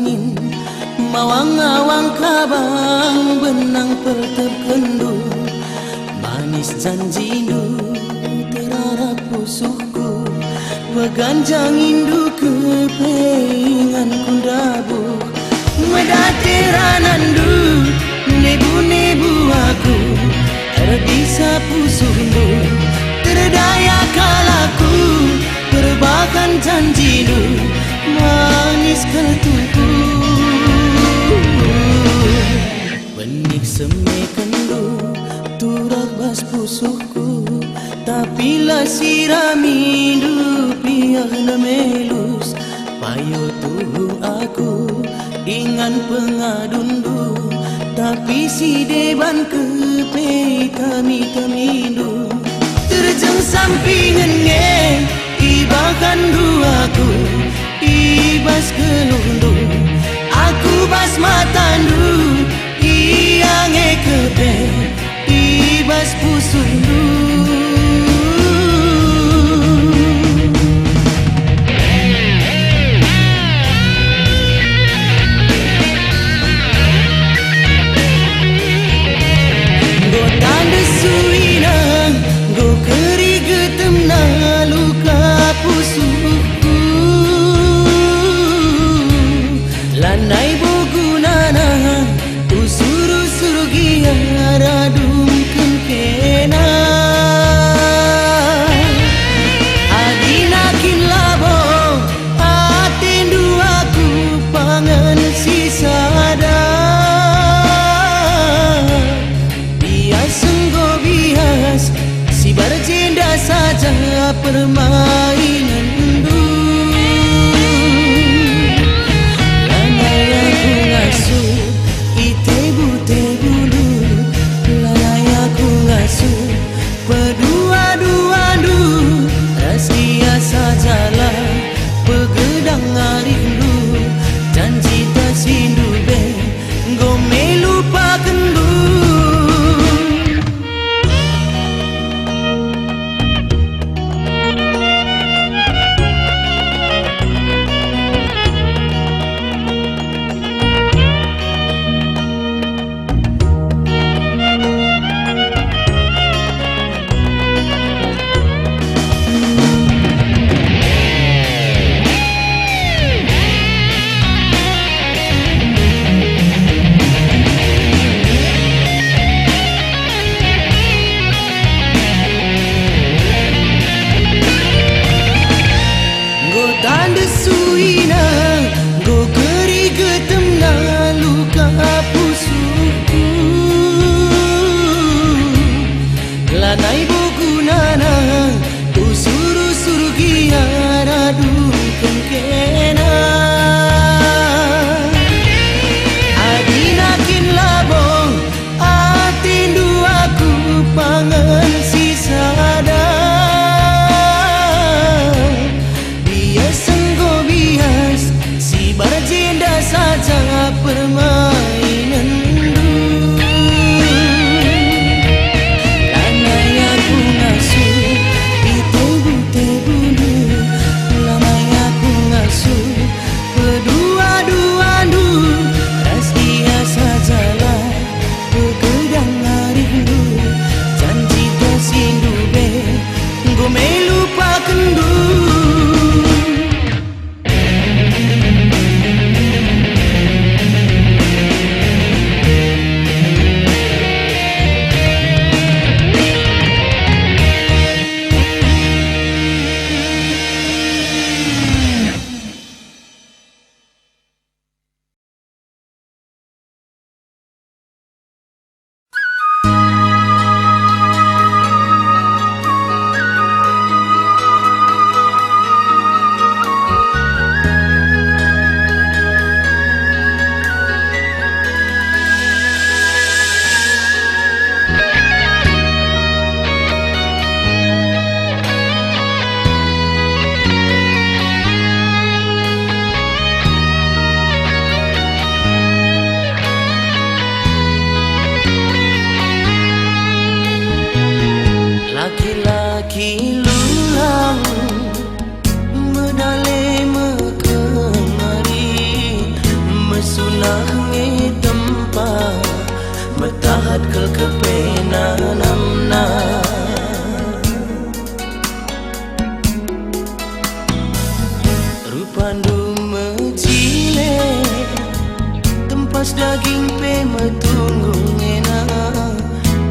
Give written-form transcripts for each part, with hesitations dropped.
angin, mawang-awang kabang benang perterkendu, manis janjimu terarap pusuhku, beganjang indu kepengan kundabu, medateranandu nebu-nebu aku, terbisa pusuhmu, terdaya kalaku, terbahkan janjimu, manis ketuku. Benik semekendu, turak bas pusuhku, tapi lah siramindu piah nemelus, payo tuhu aku, ingan pengadundu, tapi si deban kepe kami-kamindu, terjeng sampingan nge, ibakan duaku, ibas kelundu, aku bas matandu, iang kepe, ibas pusundu. Lanai bogunana usuru-usuru giara dumken kena adinakin labo atendu aku pangan sisada bias senggo bias si berjenda saja permainan du. Berdua-duandu rahasia sajalah pegedang rindu, janji tak sindu be gome lupakan du. Tanda suina, go keri getemna luka pusuku, lanai bogunana usuru-usuru giara duken kena adinakin labong atindu aku pangan sisada berjenda saja permainan du. Lanai aku ngasuh itebu-tebu, lanai aku ngasuh berdua-duandu, rahasia sajalah pegedang rindu, janji tak sindu be gome lupakan du. Laki-laki lulang medale mekemari Tempas daging pe metunggung enak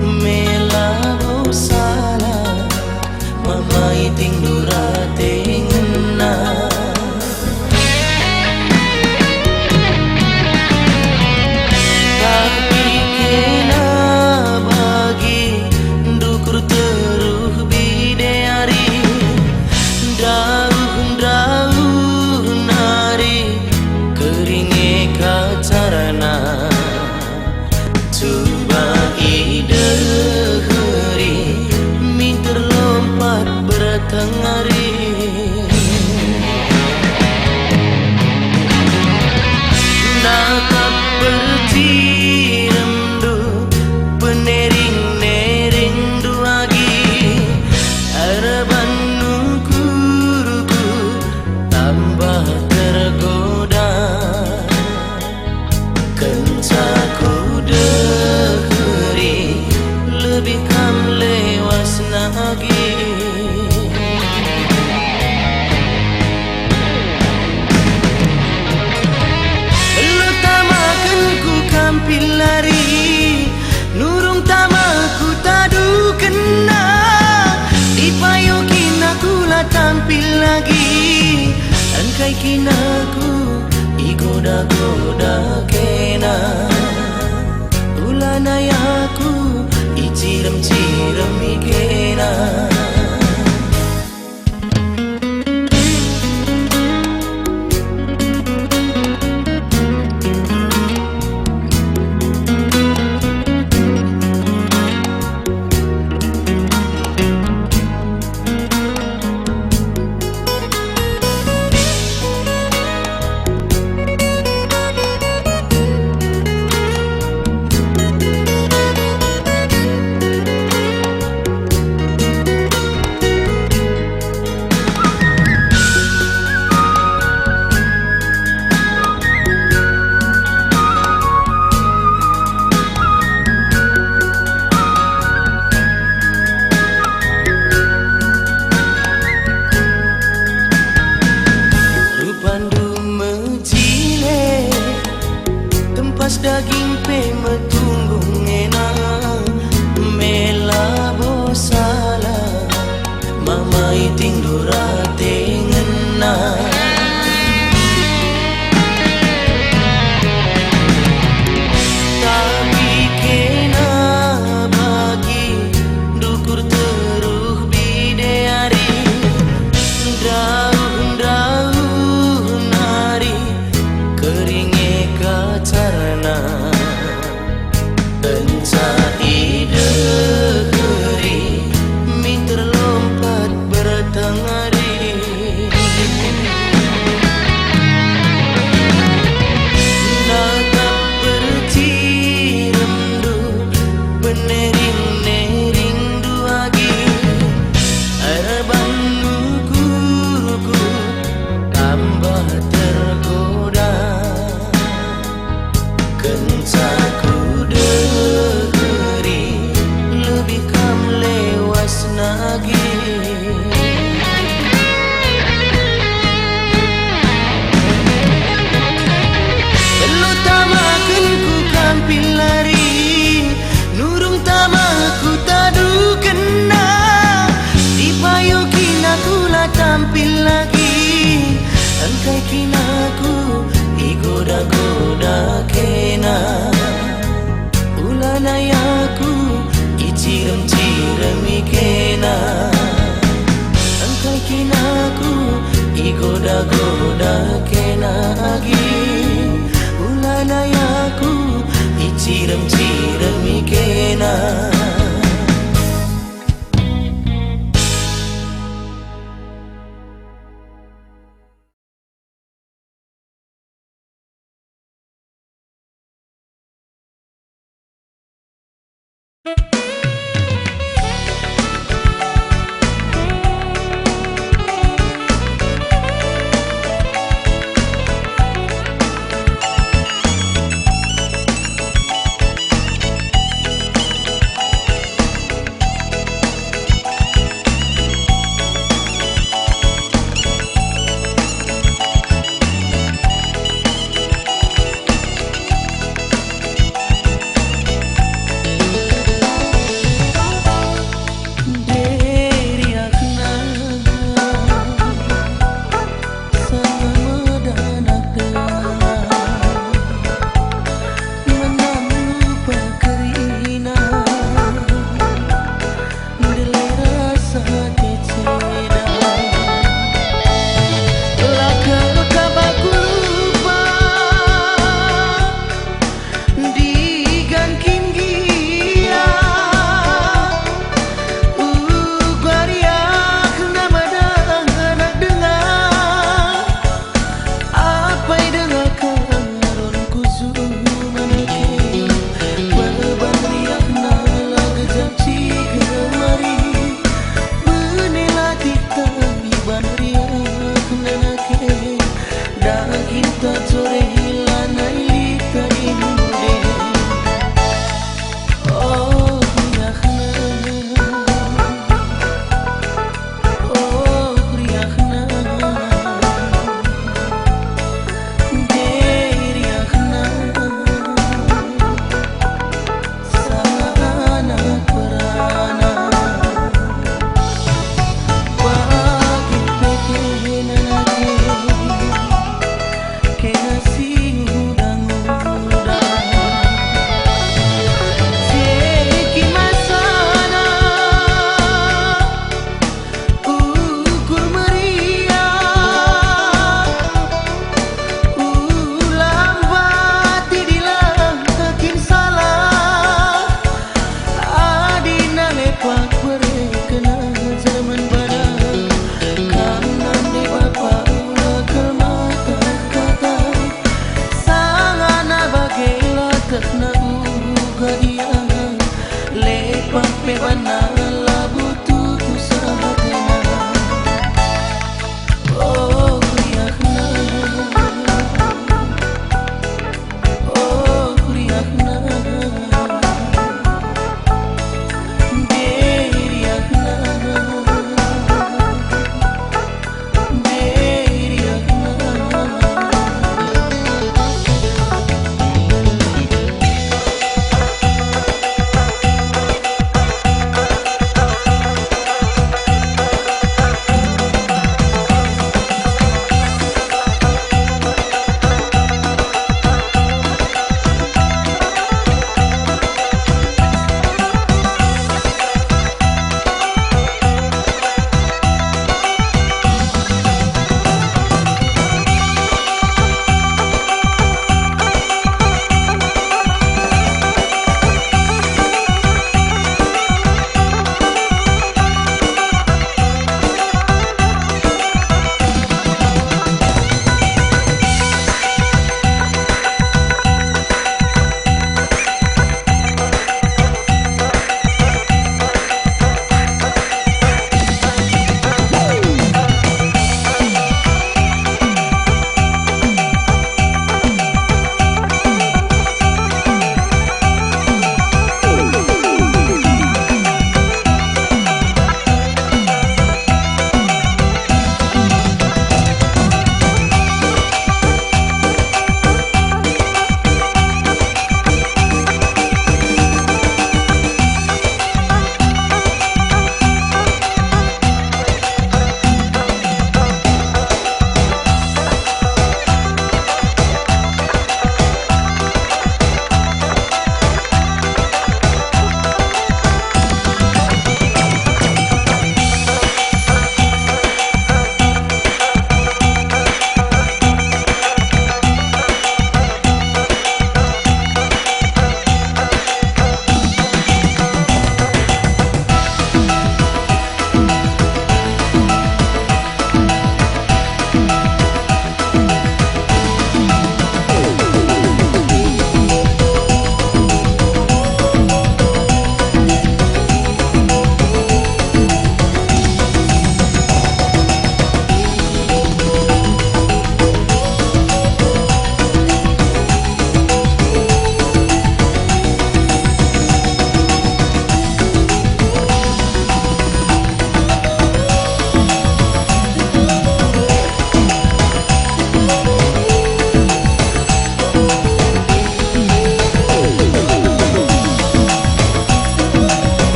Melago salah Mamai ting durate ngena Tapi kena bagi Dukur teruh bidari Dauh nari Keringe kacarana Coba ide hari Mi terlompat bertengari Nakap bertiram du Penering nering duagi Harapan nukuruku Tambah tergoda Kencaku deheri Lebih kam lewas lagi Lo tamakan ku kampil lari Nurung tamaku tadu kena Dipayokin aku lah tampil lagi Angkai kinaku igoda-goda kena Ulanayaku iciram-ciram ikena Tempas daging pe metunggung enak Melabo salah Mamai ting durate ngena Tapi kena bagi Dukur teruh bidari Dauh nari Keringe kacarana Bencai deheri Mi terlompat bertengari Natap berciram du Penering-nering duagi Harapan nukuruku Tambah tergoda Kencaku deheri Lebih kam lewas lagi Lo tamakan ku kampil lari Nurung tamaku tadu kena Dipayokin aku lah tampil lagi Angkai kinaku igoda-goda kena Ulanayaku iciram-ciram ikena Angkai kinaku igoda-goda kena lagi Ulanayaku iciram-ciram ikena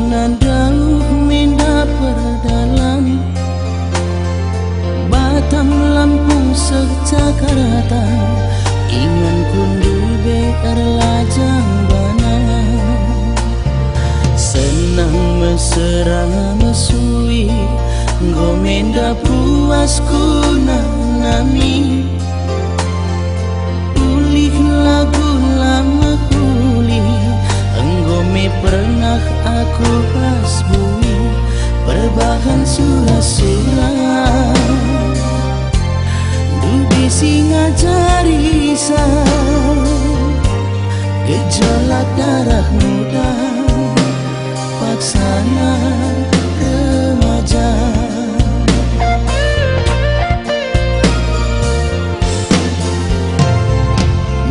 nandang menda perdalan Batam Lampung Jakarta ingan kundu BR lajang bana senang mesra mesui gomenda puasku nami ulih lagu lama ulih enggome pernah aku hasbui perbahan surah-surah dubi singa jarisa gejolak darah muda paksana remaja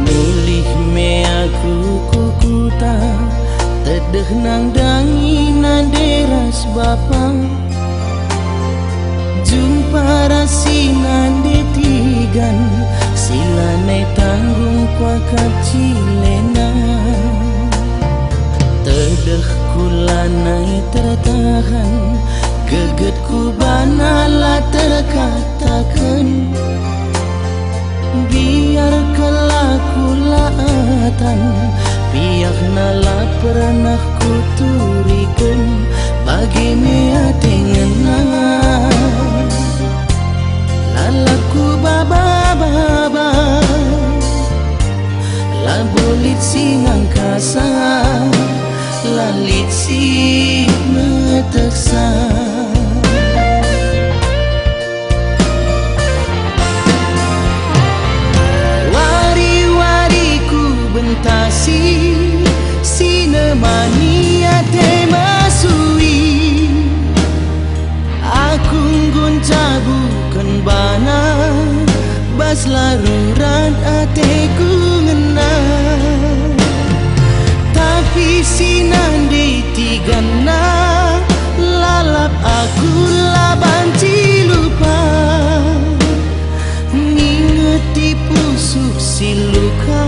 mulih me aku kukuta tedeh nang dangi nanderas bapang jumpa rasinan detigan silane tanggung kuakap cilena tedeh kulanai tertahan gegetku banala terkatakan biar kelaku laatan piak nala pernah kuturikan bagi mea tengenang lalaku baba-baba labulit singang kasa lalit si meteksa wari-wariku bentasi sinemania temasui aku gunca bukan bana bas laruran ateku ngena tapi sinandi tigana lalap aku labanci lupa ngingeti pusuk siluka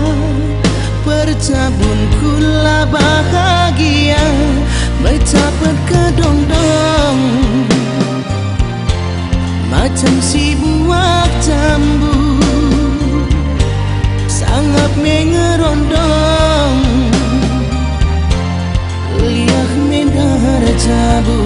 percabun kula bahagia bercapat kedong-dong macam si buak jambu sangat mengerondong liak mendar jabu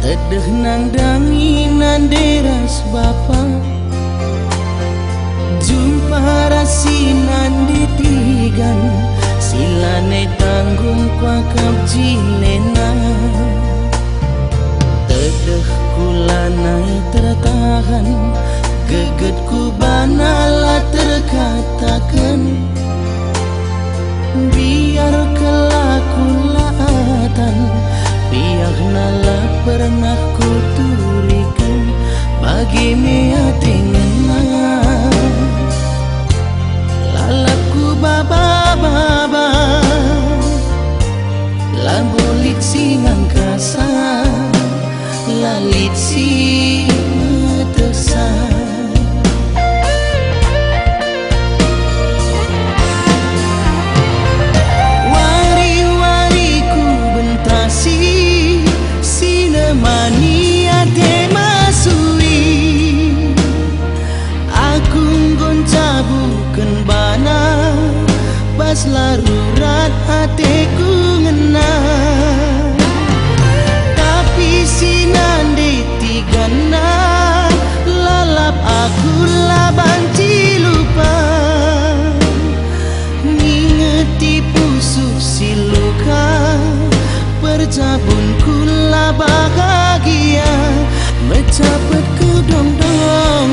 tedeh nang dangi nanderas bapa jumpa rasinan ditigan silane tanggung kuakap jilena tedeh kulanai tertahan gegetku banala terkatakan biar kelaku laatan biar nala pernah kuturikan bagi mea tengenang lalapku baba-baba labulit singang kasa lalit si meteksa wari-wariku bentasi mania temasui aku gonca bukan bana pas larurat hatiku ngena tapi sinandi tigana Mecapat ke dong-dong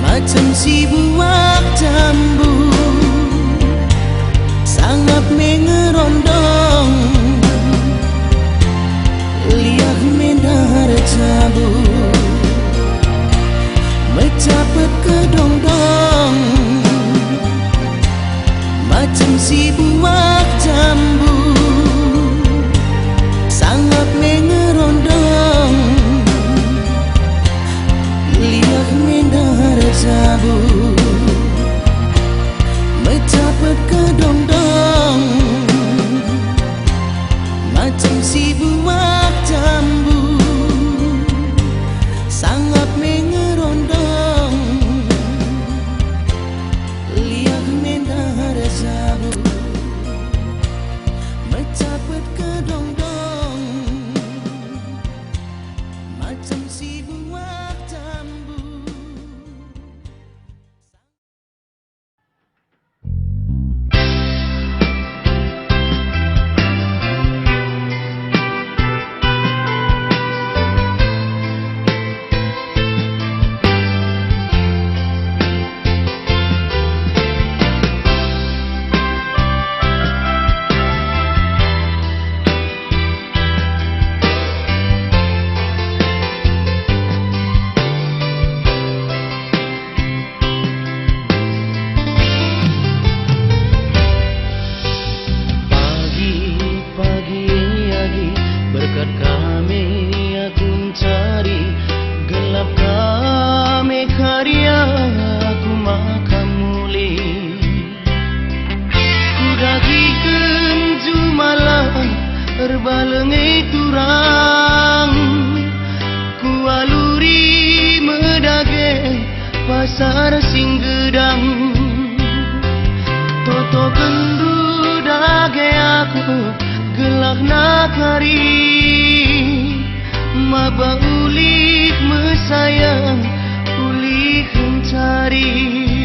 macam si buah jambu, sangat mengerondong, lihat mendar cabu. Mecapat ke dong-dong macam si buah jambu, sangat mengerondong, lihat mendar cabu. Mecapat ke dong-dong macam si buah jambu, sangat mengerondong, lihat mendar cabu. Mecapat ke dong-dong macam si buah jambu. Berkat kami aku mencari, gelap kami karya aku makan muli. Ku dagikan jumalan terbalengai turang, ku aluri medage pasar singgedang. Toto kendu dage aku gelak nakari, maba ulik mesayang ulik mencari.